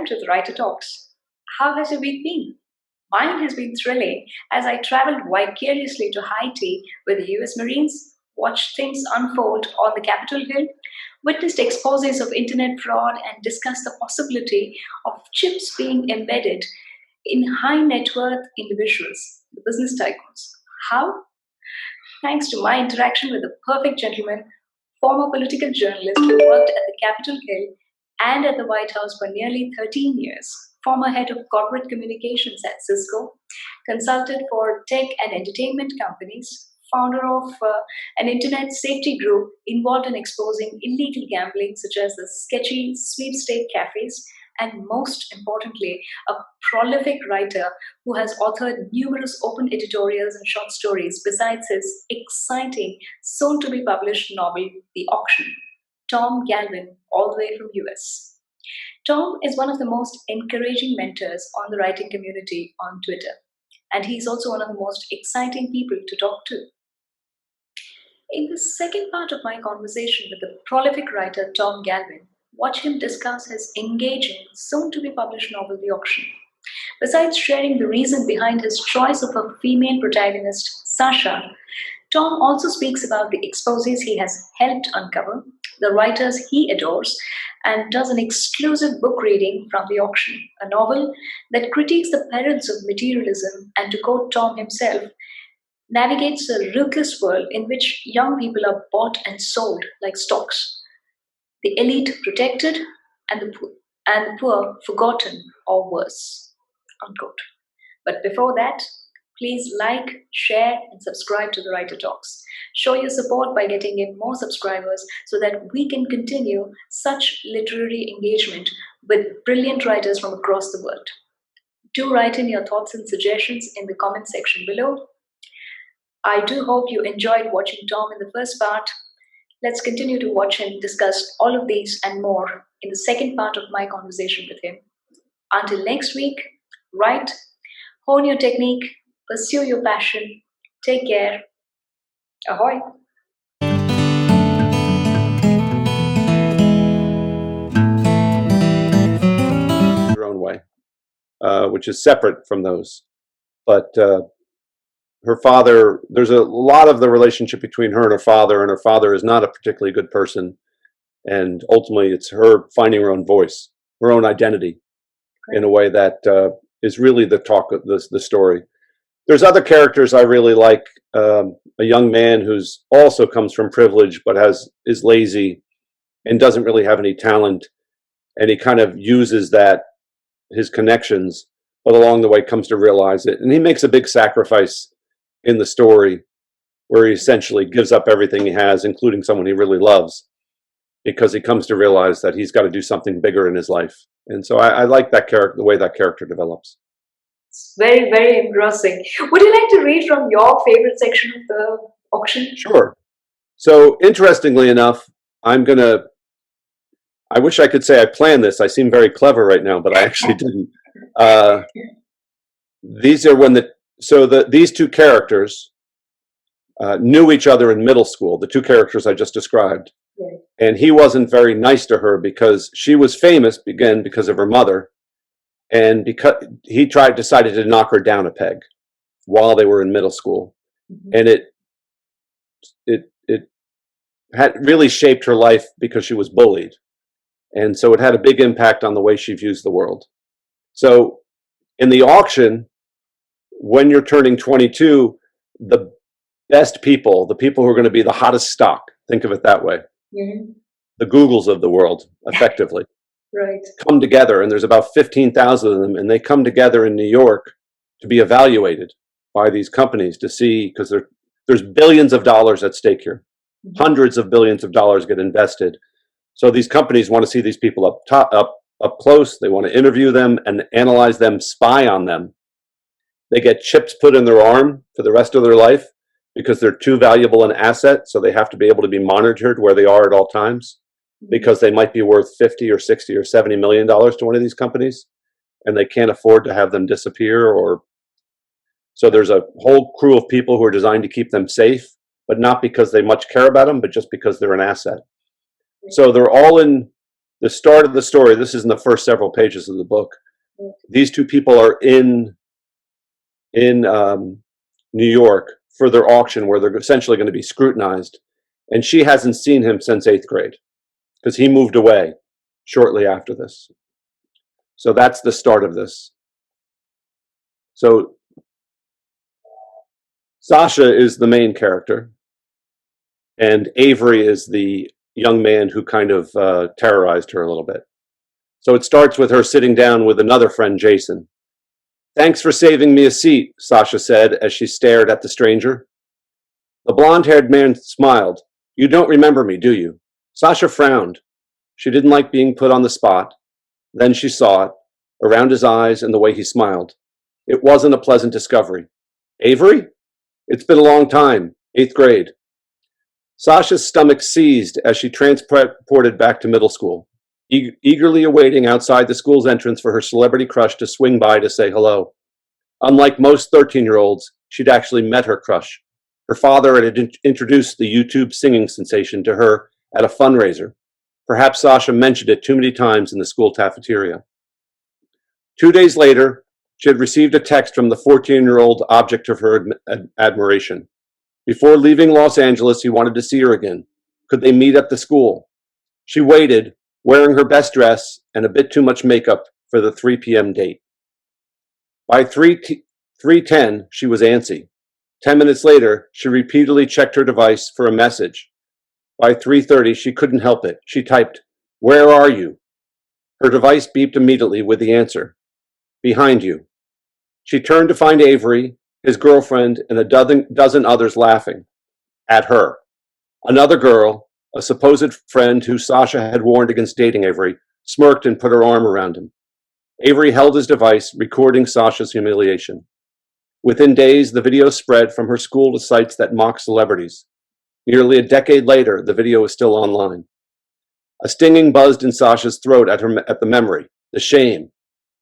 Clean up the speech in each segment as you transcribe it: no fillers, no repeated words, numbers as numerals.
welcome to the Writer Talks. How has your week been? Mine has been thrilling as I traveled vicariously to Haiti with the US Marines, watched things unfold on the Capitol Hill, witnessed exposés of internet fraud, and discussed the possibility of chips being embedded in high net worth individuals, the business tycoons. How? Thanks to my interaction with the perfect gentleman, former political journalist who worked at the Capitol Hill and at the White House for nearly 13 years, former head of corporate communications at Cisco, consulted for tech and entertainment companies, founder of an internet safety group involved in exposing illegal gambling, such as the sketchy sweepstake cafes, and most importantly, a prolific writer who has authored numerous open editorials and short stories besides his exciting, soon to be published novel, The Auction. Tom Galvin, all the way from US. Tom is one of the most encouraging mentors on the writing community on Twitter, and he's also one of the most exciting people to talk to. In the second part of my conversation with the prolific writer Tom Galvin, watch him discuss his engaging, soon to be published novel, The Auction. Besides sharing the reason behind his choice of a female protagonist, Sasha, Tom also speaks about the exposés he has helped uncover, the writers he adores, and does an exclusive book reading from The Auction, a novel that critiques the perils of materialism and, to quote Tom himself, navigates a ruthless world in which young people are bought and sold like stocks, the elite protected and the poor forgotten or worse. Unquote. But before that, please like, share, and subscribe to the Writer Talks. Show your support by getting in more subscribers so that we can continue such literary engagement with brilliant writers from across the world. Do write in your thoughts and suggestions in the comment section below. I do hope you enjoyed watching Tom in the first part. Let's continue to watch him discuss all of these and more in the second part of my conversation with him. Until next week, write, hone your technique, pursue your passion. Take care. Ahoy! Your Own Way, which is separate from those. But her father, there's a lot of the relationship between her and her father is not a particularly good person. And ultimately, it's her finding her own voice, her own identity, in a way that is really the talk of the story. There's other characters I really like. A young man who's also comes from privilege, but is lazy and doesn't really have any talent. And he kind of uses his connections, but along the way comes to realize it. And he makes a big sacrifice in the story where he essentially gives up everything he has, including someone he really loves, because he comes to realize that he's got to do something bigger in his life. And so I like that character, the way that character develops. It's very, very engrossing. Would you like to read from your favorite section of the auction? Sure. So interestingly enough, I wish I could say I planned this. I seem very clever right now, but I actually didn't. These are these two characters knew each other in middle school, the two characters I just described. Right. And he wasn't very nice to her because she was famous, again, because of her mother. And because he decided to knock her down a peg while they were in middle school. Mm-hmm. And it had really shaped her life because she was bullied. And so it had a big impact on the way she views the world. So in the auction, when you're turning 22, the best people, the people who are going to be the hottest stock, think of it that way, Mm-hmm. the Googles of the world, effectively, Right. come together. And there's about 15,000 of them, and they come together in New York to be evaluated by these companies to see, because there's billions of dollars at stake here. Mm-hmm. Hundreds of billions of dollars get invested. So these companies want to see these people up close. They want to interview them and analyze them, spy on them. They get chips put in their arm for the rest of their life because they're too valuable an asset. So they have to be able to be monitored where they are at all times, because they might be worth 50 or 60 or 70 million dollars to one of these companies, and they can't afford to have them disappear. So there's a whole crew of people who are designed to keep them safe, but not because they much care about them, but just because they're an asset. So they're all in the start of the story, this is in the first several pages of the book. These two people are in New York for their auction where they're essentially going to be scrutinized. And she hasn't seen him since 8th grade because he moved away shortly after this. So that's the start of this. So Sasha is the main character, and Avery is the young man who kind of terrorized her a little bit. So it starts with her sitting down with another friend, Jason. "Thanks for saving me a seat," Sasha said as she stared at the stranger. The blonde-haired man smiled. "You don't remember me, do you?" Sasha frowned. She didn't like being put on the spot. Then she saw it, around his eyes and the way he smiled. It wasn't a pleasant discovery. "Avery? It's been a long time. 8th grade." Sasha's stomach seized as she transported back to middle school, eagerly awaiting outside the school's entrance for her celebrity crush to swing by to say hello. Unlike most 13-year-olds, she'd actually met her crush. Her father had introduced the YouTube singing sensation to her at a fundraiser. Perhaps Sasha mentioned it too many times in the school cafeteria. 2 days later, she had received a text from the 14-year-old object of her admiration. Before leaving Los Angeles, he wanted to see her again. Could they meet at the school? She waited, wearing her best dress and a bit too much makeup for the 3 p.m. date. By 3:10, she was antsy. 10 minutes later, she repeatedly checked her device for a message. By 3:30, she couldn't help it. She typed, "Where are you?" Her device beeped immediately with the answer, "Behind you." She turned to find Avery, his girlfriend, and a dozen others laughing at her. Another girl, a supposed friend who Sasha had warned against dating Avery, smirked and put her arm around him. Avery held his device, recording Sasha's humiliation. Within days, the video spread from her school to sites that mock celebrities. Nearly a decade later, the video is still online. A stinging buzzed in Sasha's throat at the memory, the shame.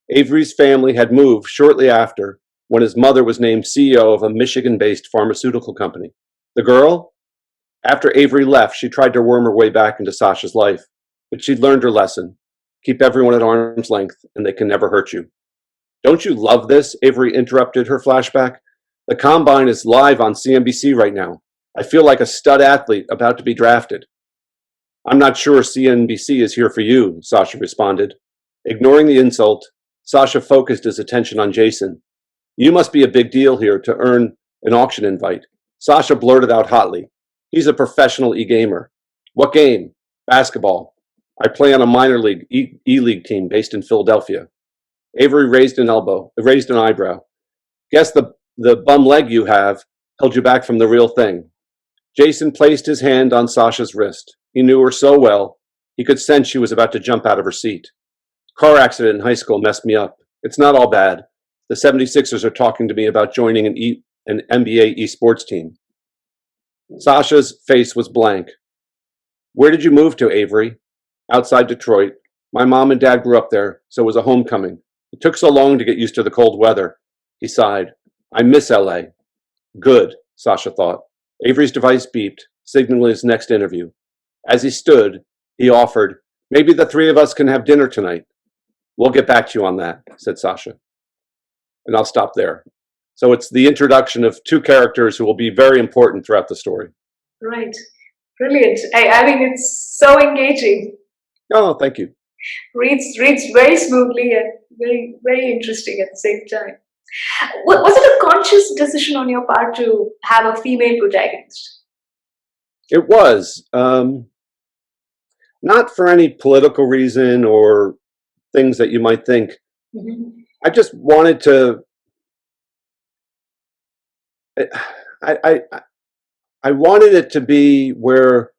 Avery's family had moved shortly after, when his mother was named CEO of a Michigan-based pharmaceutical company. The girl? After Avery left, she tried to worm her way back into Sasha's life, but she'd learned her lesson. Keep everyone at arm's length, and they can never hurt you. "Don't you love this?" Avery interrupted her flashback. "The Combine is live on CNBC right now. I feel like a stud athlete about to be drafted." "I'm not sure CNBC is here for you," Sasha responded. Ignoring the insult, Sasha focused his attention on Jason. "You must be a big deal here to earn an auction invite." Sasha blurted out hotly. "He's a professional e-gamer." "What game?" "Basketball. I play on a minor league E-League team based in Philadelphia." Avery raised an eyebrow. "Guess the bum leg you have held you back from the real thing." Jason placed his hand on Sasha's wrist. He knew her so well, he could sense she was about to jump out of her seat. "Car accident in high school messed me up. It's not all bad. The 76ers are talking to me about joining an NBA esports team." Sasha's face was blank. "Where did you move to, Avery?" "Outside Detroit. My mom and dad grew up there, so it was a homecoming. It took so long to get used to the cold weather." He sighed. "I miss LA." Good, Sasha thought. Avery's device beeped, signaling his next interview. As he stood, he offered, "Maybe the three of us can have dinner tonight." "We'll get back to you on that," said Sasha. And I'll stop there. So it's the introduction of two characters who will be very important throughout the story. Right. Brilliant. I mean, it's so engaging. Oh, thank you. Reads very smoothly and very interesting at the same time. Was it a conscious decision on your part to have a female protagonist? It was. Not for any political reason or things that you might think. Mm-hmm. I just wanted to. I wanted it to be where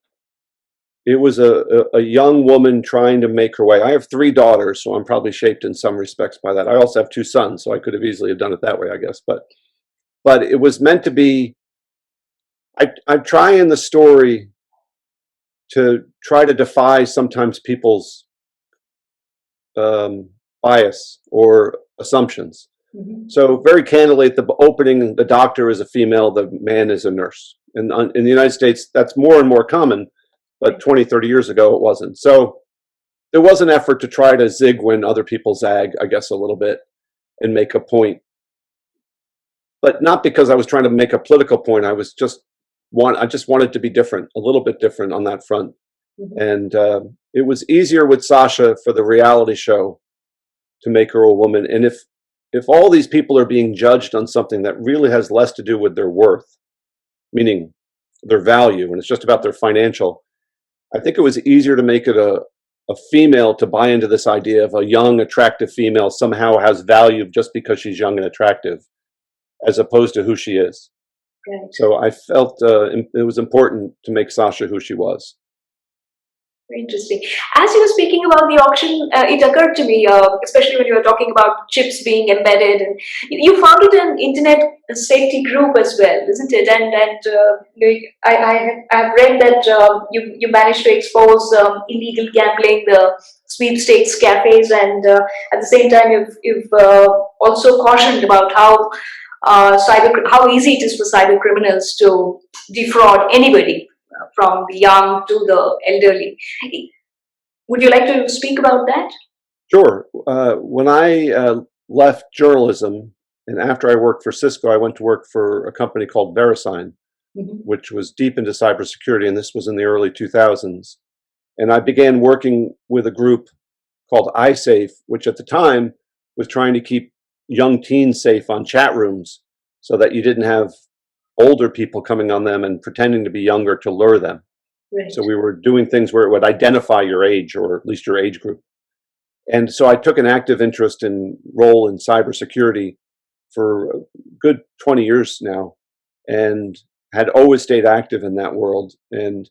it was a young woman trying to make her way. I have 3 daughters, so I'm probably shaped in some respects by that. I also have 2 sons, so I could have easily have done it that way, I guess. But it was meant to be. I'm trying in the story to try to defy sometimes people's bias or assumptions. Mm-hmm. So very candidly, at the opening, the doctor is a female, the man is a nurse. And in the United States, that's more and more common, but 20, 30 years ago, it wasn't. So there was an effort to try to zig when other people zag, I guess, a little bit and make a point, but not because I was trying to make a political point. I just wanted to be different, a little bit different on that front. Mhm. And it was easier with Sasha for the reality show to make her a woman. And if all these people are being judged on something that really has less to do with their worth, meaning their value, and it's just about their financial, I think it was easier to make it a female to buy into this idea of a young, attractive female somehow has value just because she's young and attractive, as opposed to who she is. Right. So I felt it was important to make Sasha who she was. Very interesting. As you were speaking about the auction, it occurred to me, especially when you were talking about chips being embedded, and you founded an internet safety group as well, isn't it? I've read that you managed to expose illegal gambling, the sweepstakes cafes, and at the same time you've also cautioned about how easy it is for cyber criminals to defraud anybody, from the young to the elderly. Would you like to speak about that? Sure. When I left journalism, and after I worked for Cisco, I went to work for a company called VeriSign, Mhm. which was deep into cybersecurity, and this was in the early 2000s. And I began working with a group called iSafe, which at the time was trying to keep young teens safe on chat rooms so that you didn't have older people coming on them and pretending to be younger to lure them. Right. So we were doing things where it would identify your age, or at least your age group. And so I took an active interest in role in cybersecurity for a good 20 years now, and had always stayed active in that world. And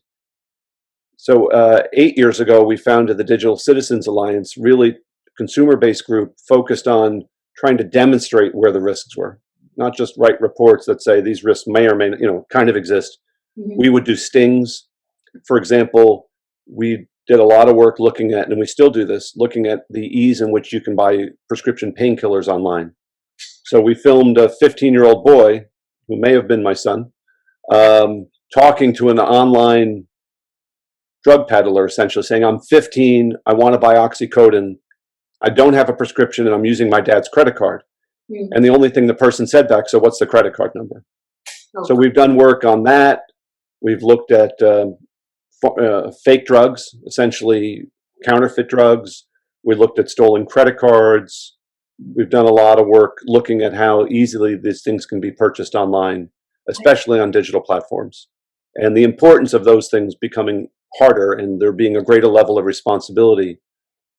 so 8 years ago, we founded the Digital Citizens Alliance, really consumer-based group focused on trying to demonstrate where the risks were, not just write reports that say these risks may or may not, kind of exist. Mhm. We would do stings. For example, we did a lot of work looking at, and we still do this, looking at the ease in which you can buy prescription painkillers online. So we filmed a 15-year-old boy, who may have been my son, talking to an online drug peddler, essentially saying, I'm 15, I want to buy oxycodone, I don't have a prescription, and I'm using my dad's credit card. Mhm. And the only thing the person said back, so what's the credit card number? Oh. So we've done work on that. We've looked at fake drugs, essentially counterfeit drugs. We looked at stolen credit cards. We've done a lot of work looking at how easily these things can be purchased online, especially on digital platforms, and the importance of those things becoming harder, and there being a greater level of responsibility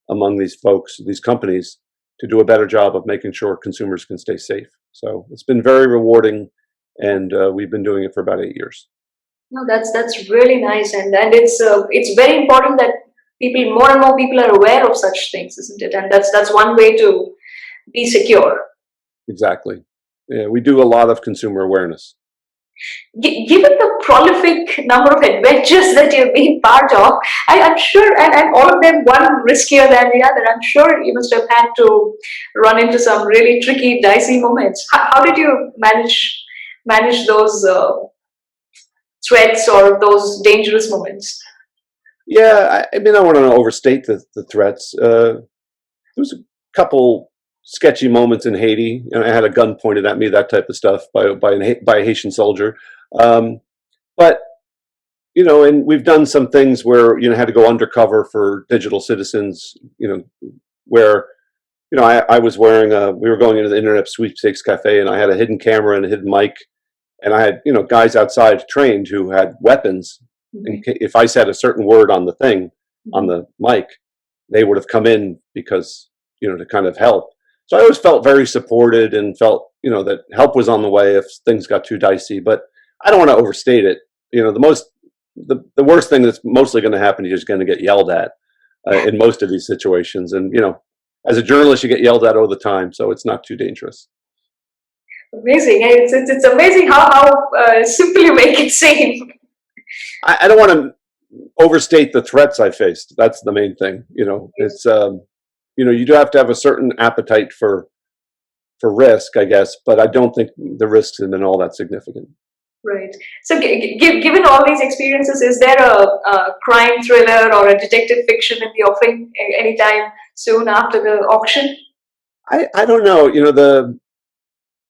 among these folks, these companies, to do a better job of making sure consumers can stay safe. So it's been very rewarding, and we've been doing it for about 8 years. No, that's really nice, and it's very important that more and more people are aware of such things, isn't it? And that's one way to be secure. Exactly. Yeah, we do a lot of consumer awareness. Given the prolific number of adventures that you've been part of, I'm sure, and all of them one riskier than the other, I'm sure you must have had to run into some really tricky, dicey moments. How did you manage those threats or those dangerous moments? Yeah, I mean, I don't want to overstate the threats. There was a couple sketchy moments in Haiti, and I had a gun pointed at me, that type of stuff, by a Haitian soldier. But and we've done some things where had to go undercover for digital citizens. Where I was wearing we were going into the internet sweepstakes cafe, and I had a hidden camera and a hidden mic, and I had guys outside trained who had weapons. Mhm. If I said a certain word on the thing, on Mhm. the mic, they would have come in because to kind of help. So I always felt very supported, and felt that help was on the way if things got too dicey. But I don't want to overstate it. The worst thing that's mostly going to happen, you're just going to get yelled at in most of these situations. And as a journalist, you get yelled at all the time, so it's not too dangerous. Amazing. It's amazing how simple you make it seem. I don't want to overstate the threats I faced. That's the main thing. It's you do have to have a certain appetite for risk, I guess, but I don't think the risks have been all that significant. Right. So, given all these experiences, is there a crime thriller or a detective fiction in the offing anytime soon after the auction? I don't know.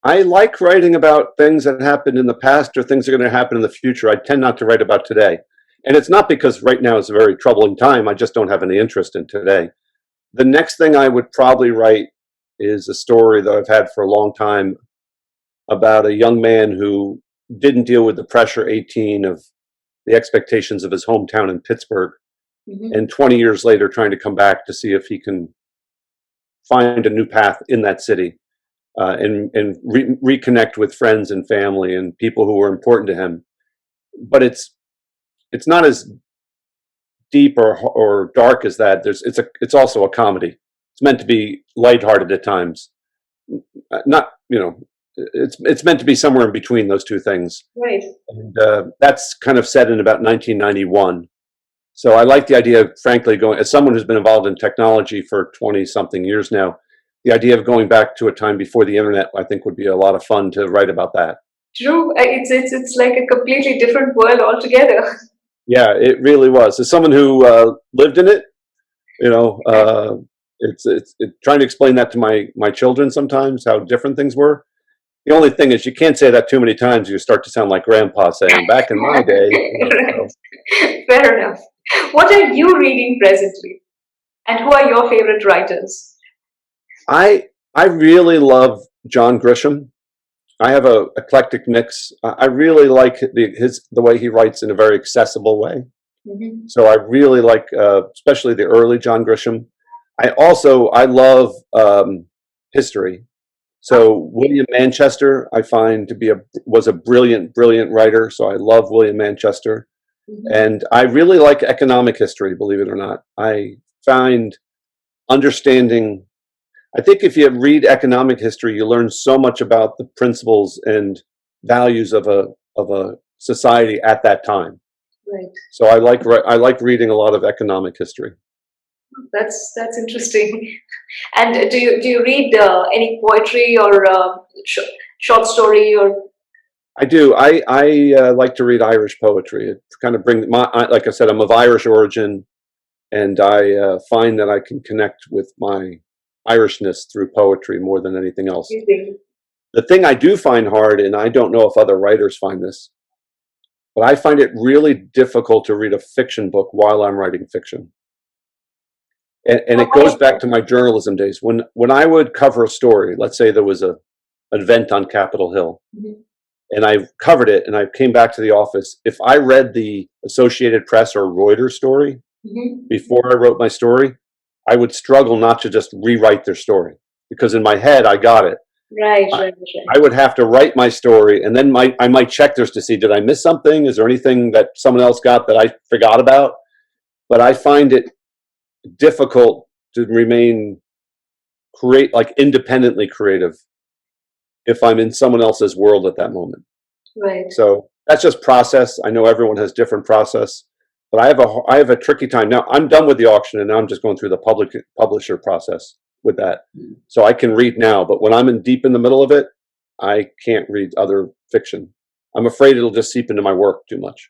I like writing about things that happened in the past or things that are going to happen in the future. I tend not to write about today. And it's not because right now is a very troubling time. I just don't have any interest in today. The next thing I would probably write is a story that I've had for a long time about a young man who didn't deal with the pressure 18 of the expectations of his hometown in Pittsburgh, Hmm. and 20 years later trying to come back to see if he can find a new path in that city, and reconnect with friends and family and people who were important to him. But it's not as deep or dark as that. It's also a comedy. It's meant to be lighthearted at times. Not it's meant to be somewhere in between those two things. Right. And that's kind of set in about 1991. So I like the idea of, frankly, going as someone who's been involved in technology for 20 something years now. The idea of going back to a time before the internet, I think, would be a lot of fun to write about that. True. It's like a completely different world altogether. Yeah, it really was. As someone who lived in it, you know, it's trying to explain that to my children sometimes how different things were. The only thing is you can't say that too many times. You start to sound like Grandpa saying, "Back in my day." Right. So Fair enough. What are you reading presently? And who are your favorite writers? I really love John Grisham. I have a eclectic mix. I really like the way he writes in a very accessible way. Hmm. So I really like, especially the early John Grisham. I love history. So William Manchester, I find to be was a brilliant writer. So I love William Manchester, Hmm. and I really like economic history. Believe it or not, I find understanding. I think if you read economic history, you learn so much about the principles and values of a society at that time. Right. So I like reading a lot of economic history. That's interesting. And do you read any poetry or short story or? I do. I like to read Irish poetry. It kind of brings like I said, I'm of Irish origin, and I find that I can connect with my Irishness through poetry more than anything else. Reading? The thing I do find hard, and I don't know if other writers find this, but I find it really difficult to read a fiction book while I'm writing fiction. And it Why goes is back that? to my journalism days. When I would cover a story, let's say there was an event on Capitol Hill, Mhm. and I covered it and I came back to the office, if I read the Associated Press or Reuters story Mhm. before I wrote my story, I would struggle not to just rewrite their story because in my head I got it. Right, I, right, right. I would have to write my story and then I might check theirs to see, did I miss something? Is there anything that someone else got that I forgot about? But I find it difficult to remain like independently creative if I'm in someone else's world at that moment. Right. So that's just process. I know everyone has different process, but I have a tricky time now. I'm done with the auction, and now I'm just going through the publisher process with that. So I can read now, but when I'm in deep in the middle of it, I can't read other fiction. I'm afraid it'll just seep into my work too much.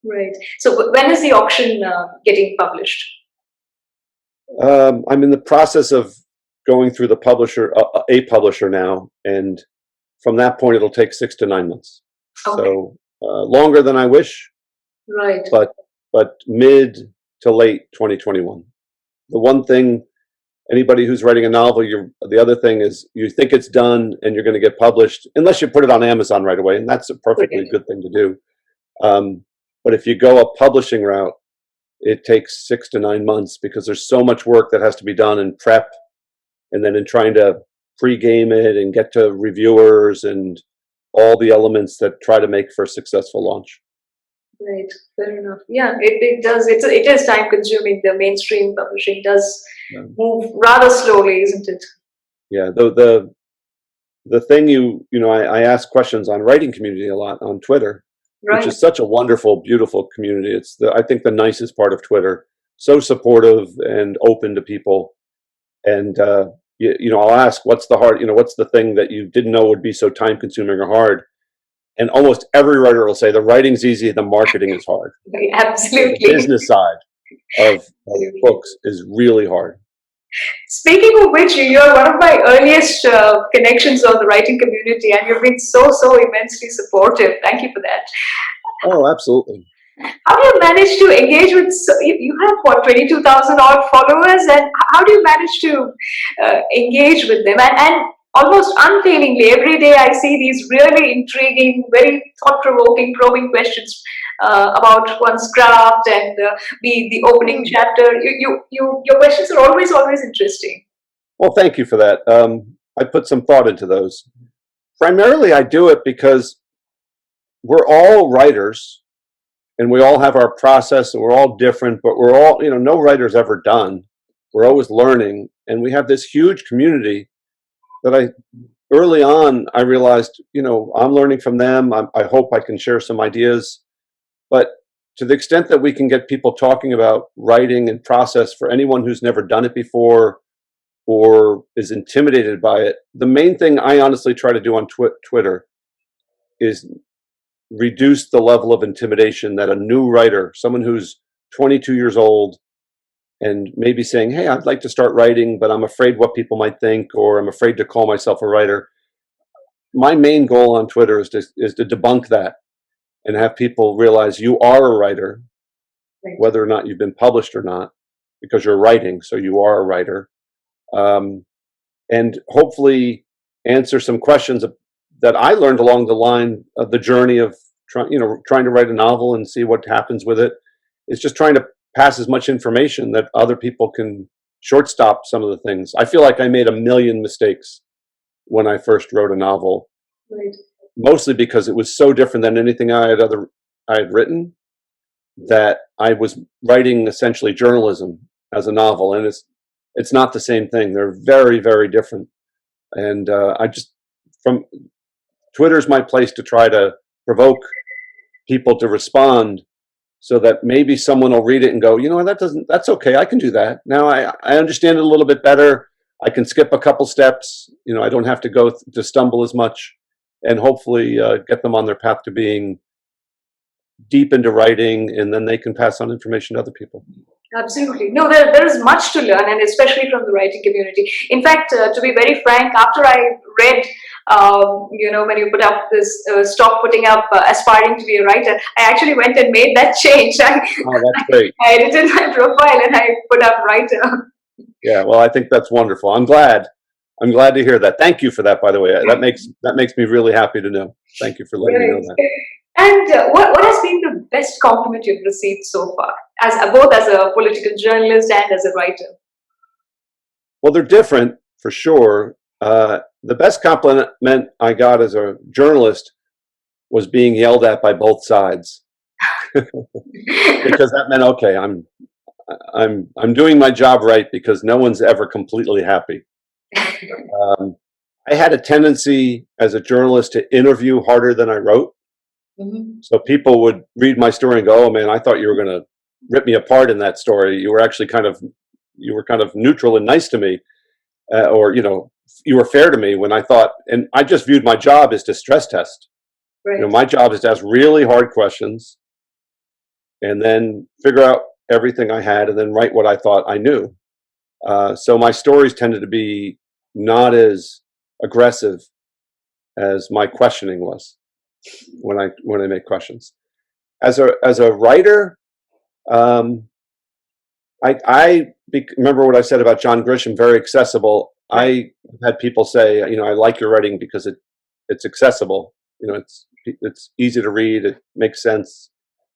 Right. So when is the auction getting published? I'm in the process of going through the publisher, a publisher now, and from that point, it'll take 6 to 9 months. Okay. So longer than I wish, Right. but mid to late 2021. The one thing, anybody who's writing a novel, the other thing is you think it's done and you're going to get published, unless you put it on Amazon right away, and that's a perfectly Okay. good thing to do. But if you go a publishing route, it takes 6 to 9 months because there's so much work that has to be done in prep, and then in trying to pre-game it and get to reviewers and all the elements that try to make for a successful launch. Right. Fair enough. Yeah, it does. It is time consuming. The mainstream publishing does Yeah. move rather slowly, isn't it? Yeah, the thing I ask questions on writing community a lot on Twitter, which Right. is such a wonderful, beautiful community. It's I think the nicest part of Twitter. So supportive and open to people. And I'll ask, what's the hard, what's the thing that you didn't know would be so time consuming or hard? And almost every writer will say the writing's easy, the marketing is hard. The Absolutely. business side of books is really hard. Speaking of which, you're one of my earliest connections on the writing community, and you've been so, so immensely supportive. Thank you for that. Oh, absolutely. How do you manage to engage with, you have what, 22,000 odd followers, and how do you manage to engage with them? And almost unfailingly, every day I see these really intriguing, very thought provoking, probing questions about one's craft and the opening chapter. Your questions are always, always interesting. Well, thank you for that. I put some thought into those. Primarily, I do it because we're all writers and we all have our process and we're all different, but we're all, no writer's ever done. We're always learning. And we have this huge community that early on, I realized, I'm learning from them. I hope I can share some ideas. But to the extent that we can get people talking about writing and process for anyone who's never done it before or is intimidated by it, the main thing I honestly try to do on Twitter is reduce the level of intimidation that a new writer, someone who's 22 years old and maybe saying, hey, I'd like to start writing, but I'm afraid what people might think, or I'm afraid to call myself a writer. My main goal on Twitter is to debunk that and have people realize you are a writer, whether or not you've been published or not, because you're writing, so you are a writer. And hopefully answer some questions that I learned along the line of the journey of trying to write a novel and see what happens with it. It's just trying to pass as much information that other people can shortstop some of the things. I feel like I made a million mistakes when I first wrote a novel, mostly because it was so different than anything I had written, that I was writing essentially journalism as a novel, and it's not the same thing. They're very, very different. And from Twitter's my place to try to provoke people to respond, so that maybe someone will read it and go, that's okay. I can do that. Now I understand it a little bit better. I can skip a couple steps. I don't have to go to stumble as much, and hopefully get them on their path to being deep into writing, and then they can pass on information to other people. Absolutely. No, there is much to learn, and especially from the writing community. In fact, to be very frank, after I read, when you put up this, stop putting up aspiring to be a writer, I actually went and made that change. Oh, that's great. I edited my profile and I put up writer. Yeah, well, I think that's wonderful. I'm glad to hear that. Thank you for that, by the way. That makes me really happy to know. Thank you for letting me know that. And what has been the best compliment you've received so far, both as a political journalist and as a writer? Well, they're different for sure. The best compliment I got as a journalist was being yelled at by both sides, because that meant, okay, I'm doing my job right, because no one's ever completely happy. I had a tendency as a journalist to interview harder than I wrote. So people would read my story and go, oh man, I thought you were going to rip me apart in that story. You were actually kind of neutral and nice to me, or you were fair to me, when I thought, and I just viewed my job as to stress test. Right. My job is to ask really hard questions and then figure out everything I had and then write what I thought I knew. So my stories tended to be not as aggressive as my questioning was when I make questions. As a writer, I remember what I said about John Grisham, very accessible. I had people say, I like your writing because it's accessible. It's easy to read. It makes sense.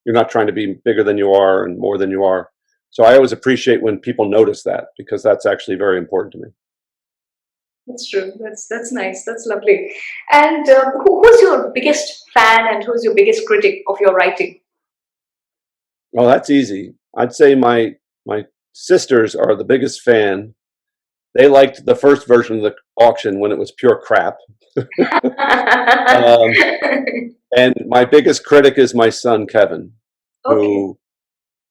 You're not trying to be bigger than you are and more than you are. So I always appreciate when people notice that, because that's actually very important to me. That's true. That's nice. That's lovely. And who's your biggest fan and who's your biggest critic of your writing? Well, that's easy. I'd say my sisters are the biggest fan. They liked the first version of the auction when it was pure crap. And my biggest critic is my son, Kevin, who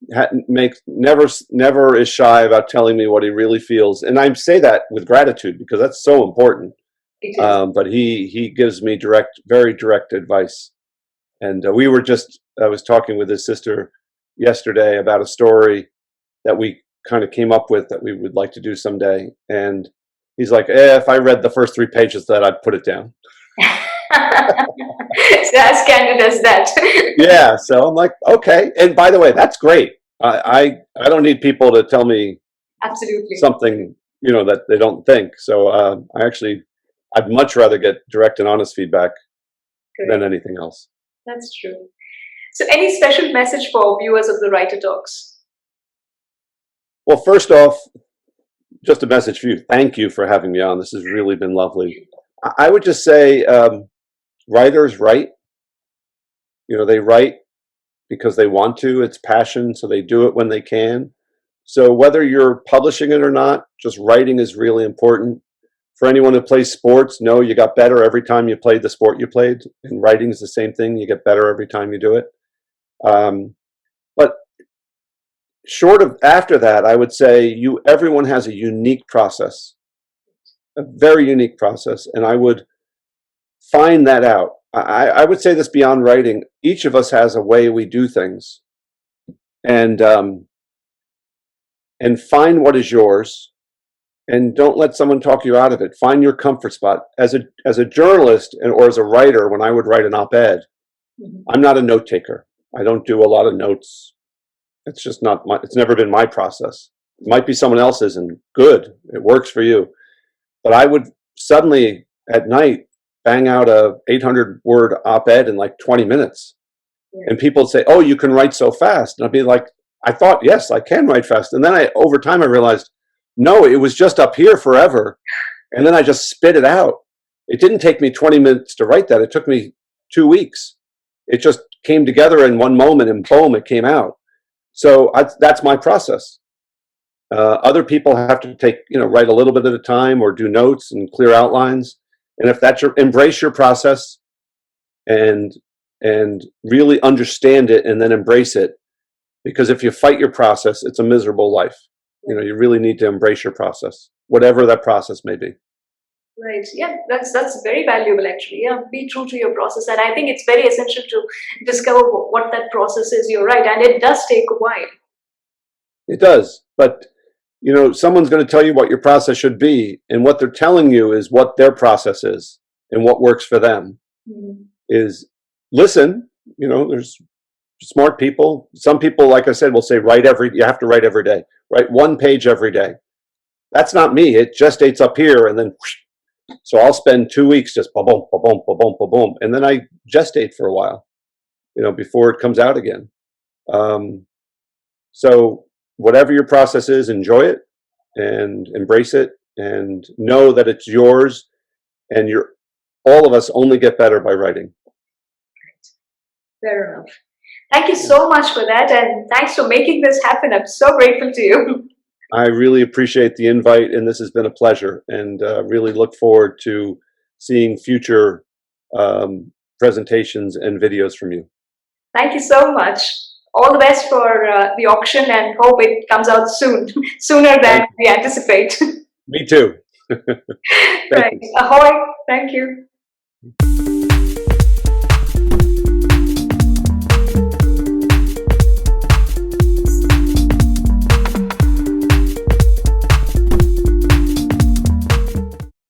never is shy about telling me what he really feels. And I say that with gratitude, because that's so important. But he gives me very direct advice. And I was talking with his sister yesterday about a story that we kind of came up with that we would like to do someday. And he's like, if I read the first 3 pages of that, I'd put it down. So as candid as that. Yeah. So I'm like, okay. And by the way, that's great. I don't need people to tell me Absolutely. something, that they don't think. So I'd much rather get direct and honest feedback than anything else. That's true. So any special message for viewers of the Writer Talks? Well, first off, just a message for you. Thank you for having me on. This has really been lovely. I would just say writers write. They write because they want to. It's passion, so they do it when they can. So whether you're publishing it or not, just writing is really important. For anyone who plays sports, know you got better every time you played the sport you played. And writing is the same thing. You get better every time you do it. But short of after that, I would say everyone has a unique process, a very unique process. And I would find that out. I would say this beyond writing. Each of us has a way we do things. And find what is yours. And don't let someone talk you out of it. Find your comfort spot. As a journalist or as a writer, when I would write an op-ed, I'm not a note taker. I don't do a lot of notes. It's just not it's never been my process. It might be someone else's, and good, it works for you. But I would suddenly at night bang out a 800-word op-ed in like 20 minutes. Yeah. And people would say, "Oh, you can write so fast." And I'd be like, I thought, yes, I can write fast. And then over time I realized, no, it was just up here forever. And then I just spit it out. It didn't take me 20 minutes to write that. It took me 2 weeks. It just came together in one moment and boom, it came out. So that's my process. Other people have to write a little bit at a time or do notes and clear outlines. And if that's embrace your process and really understand it and then embrace it. Because if you fight your process, it's a miserable life. You really need to embrace your process, whatever that process may be. Right. Yeah, that's very valuable actually. Yeah, be true to your process. And I think it's very essential to discover what that process is. You're right. And it does take a while. It does. But, someone's going to tell you what your process should be. And what they're telling you is what their process is and what works for them. Is listen, there's smart people. Some people, like I said, will say you have to write every day. Write 1 page every day. That's not me. It gestates up here and then whoosh. So I'll spend 2 weeks just ba-boom, ba-boom, ba-boom, ba-boom. And then I gestate for a while, before it comes out again. So whatever your process is, enjoy it and embrace it and know that it's yours, and all of us only get better by writing. Fair enough. Thank you so much for that, and thanks for making this happen. I'm so grateful to you. I really appreciate the invite, and this has been a pleasure, and really look forward to seeing future presentations and videos from you. Thank you so much. All the best for the auction, and hope it comes out soon, sooner than we anticipate. Me too. Right. Ahoy. Thank you.